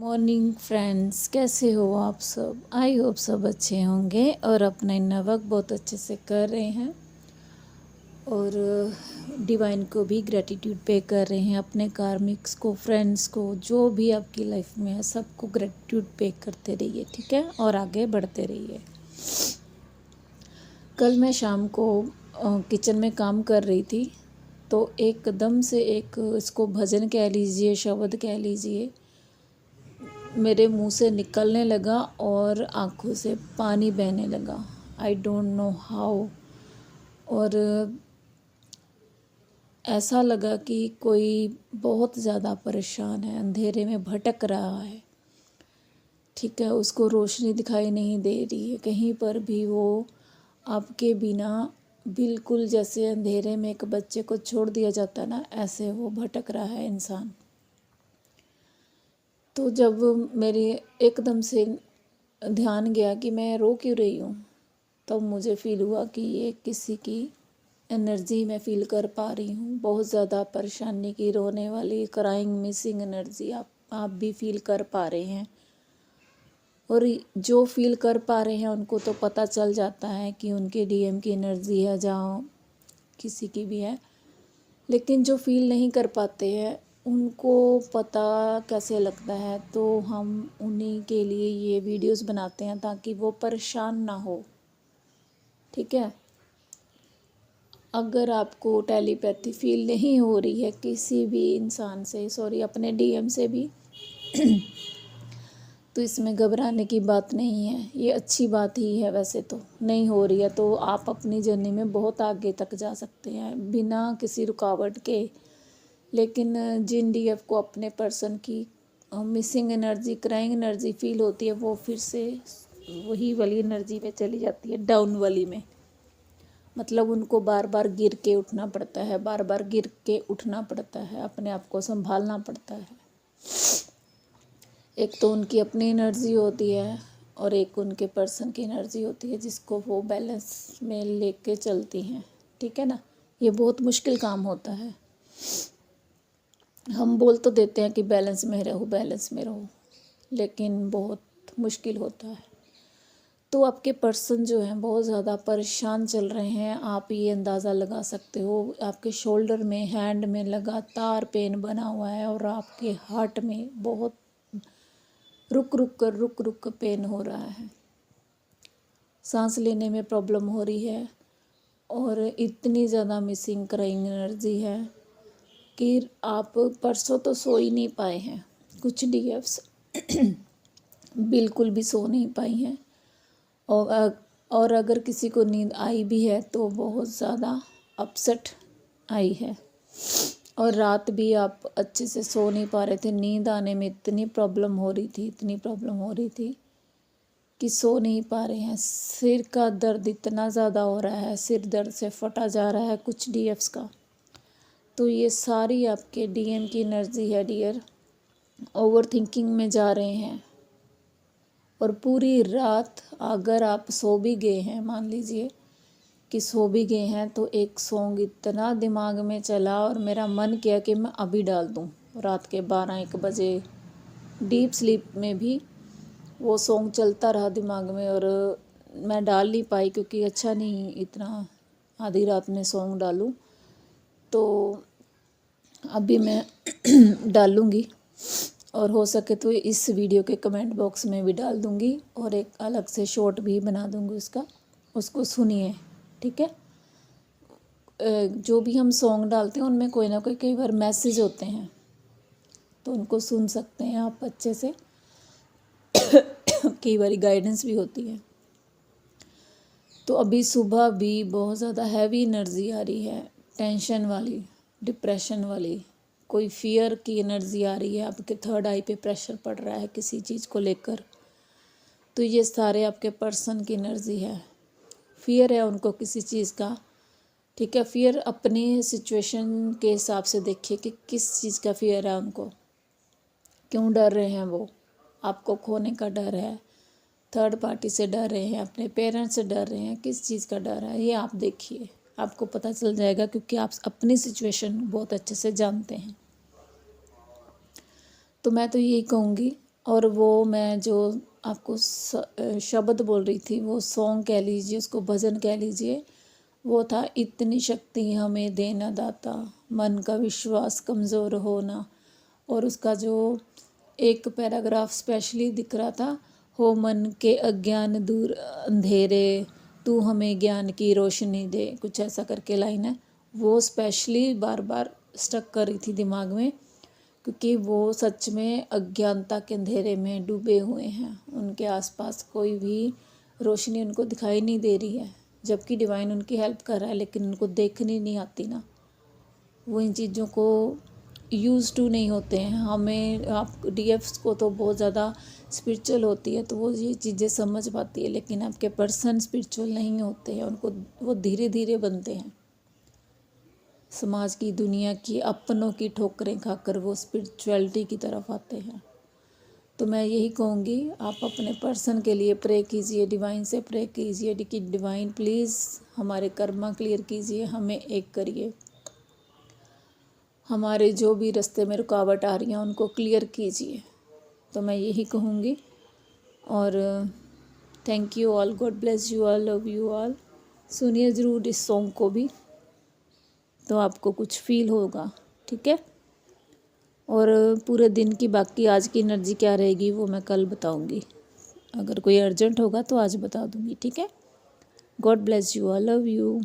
Morning friends, कैसे हो आप सब। आई होप सब अच्छे होंगे और अपना इन्ना वक्त बहुत अच्छे से कर रहे हैं और डिवाइन को भी ग्रेटिट्यूड पे कर रहे हैं। अपने कार्मिक्स को, फ्रेंड्स को, जो भी आपकी लाइफ में है सबको ग्रेटिट्यूड पे करते रहिए, ठीक है, और आगे बढ़ते रहिए। कल मैं शाम को किचन में काम कर रही थी तो एकदम से एक इसको भजन कह लीजिए, शब्द कह लीजिए, मेरे मुंह से निकलने लगा और आँखों से पानी बहने लगा। I don't know how. और ऐसा लगा कि कोई बहुत ज़्यादा परेशान है, अंधेरे में भटक रहा है, ठीक है, उसको रोशनी दिखाई नहीं दे रही है कहीं पर भी। वो आपके बिना बिल्कुल जैसे अंधेरे में एक बच्चे को छोड़ दिया जाता है ना, ऐसे वो भटक रहा है इंसान। तो जब मेरी एकदम से ध्यान गया कि मैं रो क्यों रही हूँ, तब मुझे फ़ील हुआ कि ये किसी की एनर्जी मैं फ़ील कर पा रही हूँ, बहुत ज़्यादा परेशानी की, रोने वाली, क्राइंग, मिसिंग एनर्जी आप भी फील कर पा रहे हैं। और जो फील कर पा रहे हैं उनको तो पता चल जाता है कि उनके डीएम की एनर्जी है, जहाँ किसी की भी है। लेकिन जो फील नहीं कर पाते हैं उनको पता कैसे लगता है, तो हम उन्हीं के लिए ये वीडियोस बनाते हैं ताकि वो परेशान ना हो, ठीक है। अगर आपको टेलीपैथी फील नहीं हो रही है किसी भी इंसान से, सॉरी अपने डीएम से भी तो इसमें घबराने की बात नहीं है, ये अच्छी बात ही है। वैसे तो नहीं हो रही है तो आप अपनी जर्नी में बहुत आगे तक जा सकते हैं बिना किसी रुकावट के। लेकिन जिन डीएफ को अपने पर्सन की missing energy, crying energy feel होती है, वो फिर से वही वाली एनर्जी में चली जाती है, डाउन वाली में। मतलब उनको बार बार गिर के उठना पड़ता है, बार बार गिर के उठना पड़ता है, अपने आप को संभालना पड़ता है। एक तो उनकी अपनी एनर्जी होती है और एक उनके पर्सन की एनर्जी होती है जिसको वो बैलेंस में लेके चलती हैं, ठीक है ना। ये बहुत मुश्किल काम होता है। हम बोल तो देते हैं कि बैलेंस में रहो, बैलेंस में रहो, लेकिन बहुत मुश्किल होता है। तो आपके पर्सन जो हैं बहुत ज़्यादा परेशान चल रहे हैं, आप ये अंदाज़ा लगा सकते हो। आपके शोल्डर में, हैंड में लगातार पेन बना हुआ है और आपके हार्ट में बहुत रुक रुक कर पेन हो रहा है, सांस लेने में प्रॉब्लम हो रही है और इतनी ज़्यादा मिसिंग क्राइंग एनर्जी है कि आप परसों तो सो ही नहीं पाए हैं। कुछ डीएफ्स बिल्कुल भी सो नहीं पाई हैं और अगर किसी को नींद आई भी है तो बहुत ज़्यादा अपसेट आई है। और रात भी आप अच्छे से सो नहीं पा रहे थे, नींद आने में इतनी प्रॉब्लम हो रही थी, इतनी प्रॉब्लम हो रही थी कि सो नहीं पा रहे हैं। सिर का दर्द इतना ज़्यादा हो रहा है, सिर दर्द से फटा जा रहा है कुछ डीएफ्स का। तो ये सारी आपके डीएम की एनर्जी है डियर। ओवर थिंकिंग में जा रहे हैं और पूरी रात अगर आप सो भी गए हैं, मान लीजिए कि सो भी गए हैं, तो एक सॉन्ग इतना दिमाग में चला और मेरा मन किया कि मैं अभी डाल दूं। रात के 12-1 बजे डीप स्लीप में भी वो सॉन्ग चलता रहा दिमाग में और मैं डाल नहीं पाई क्योंकि अच्छा नहीं इतना आधी रात में सॉन्ग डालूं। तो अभी मैं डालूँगी और हो सके तो इस वीडियो के कमेंट बॉक्स में भी डाल दूँगी और एक अलग से शॉर्ट भी बना दूँगी उसका, उसको सुनिए, ठीक है। जो भी हम सॉन्ग डालते हैं उनमें कोई ना कोई कई बार मैसेज होते हैं, तो उनको सुन सकते हैं आप अच्छे से। कई बार गाइडेंस भी होती है। तो अभी सुबह भी बहुत ज़्यादा हैवी एनर्जी आ रही है, टेंशन वाली, डिप्रेशन वाली, कोई फियर की एनर्जी आ रही है, आपके थर्ड आई पे प्रेशर पड़ रहा है किसी चीज़ को लेकर। तो ये सारे आपके पर्सन की एनर्जी है। फियर है उनको किसी चीज़ का, ठीक है। फियर अपनी सिचुएशन के हिसाब से देखिए कि किस चीज़ का फियर है उनको, क्यों डर रहे हैं वो। आपको खोने का डर है, थर्ड पार्टी से डर रहे हैं, अपने पेरेंट्स से डर रहे हैं, किस चीज़ का डर है ये आप देखिए, आपको पता चल जाएगा क्योंकि आप अपनी सिचुएशन बहुत अच्छे से जानते हैं। तो मैं तो यही कहूँगी और वो मैं जो आपको शब्द बोल रही थी, वो सॉन्ग कह लीजिए, उसको भजन कह लीजिए, वो था इतनी शक्ति हमें देना दाता, मन का विश्वास कमज़ोर होना। और उसका जो एक पैराग्राफ स्पेशली दिख रहा था, हो मन के अज्ञान दूर अंधेरे, तू हमें ज्ञान की रोशनी दे, कुछ ऐसा करके लाइन है। वो स्पेशली बार बार स्टक कर रही थी दिमाग में, क्योंकि वो सच में अज्ञानता के अंधेरे में डूबे हुए हैं। उनके आसपास कोई भी रोशनी उनको दिखाई नहीं दे रही है, जबकि डिवाइन उनकी हेल्प कर रहा है, लेकिन उनको देखनी नहीं आती ना। वो इन चीज़ों को यूज़ टू नहीं होते हैं। हमें आप डीएफ्स को तो बहुत ज़्यादा स्पिरिचुअल होती है, तो वो ये चीज़ें समझ पाती है, लेकिन आपके पर्सन स्पिरिचुअल नहीं होते हैं। उनको वो धीरे धीरे बनते हैं। समाज की, दुनिया की, अपनों की ठोकरें खाकर वो स्पिरिचुअलिटी की तरफ आते हैं। तो मैं यही कहूँगी, आप अपने पर्सन के लिए प्रे कीजिए, डिवाइन से प्रे कीजिए कि डिवाइन प्लीज़ हमारे कर्मा क्लियर कीजिए, हमें एक करिए, हमारे जो भी रास्ते में रुकावट आ रही हैं उनको क्लियर कीजिए। तो मैं यही कहूँगी। और thank you all, God bless you all, love you all. सुनिए ज़रूर इस सॉन्ग को भी, तो आपको कुछ फील होगा, ठीक है। और पूरे दिन की बाकी आज की एनर्जी क्या रहेगी वो मैं कल बताऊंगी। अगर कोई अर्जेंट होगा तो आज बता दूंगी, ठीक है। God bless you all, love you.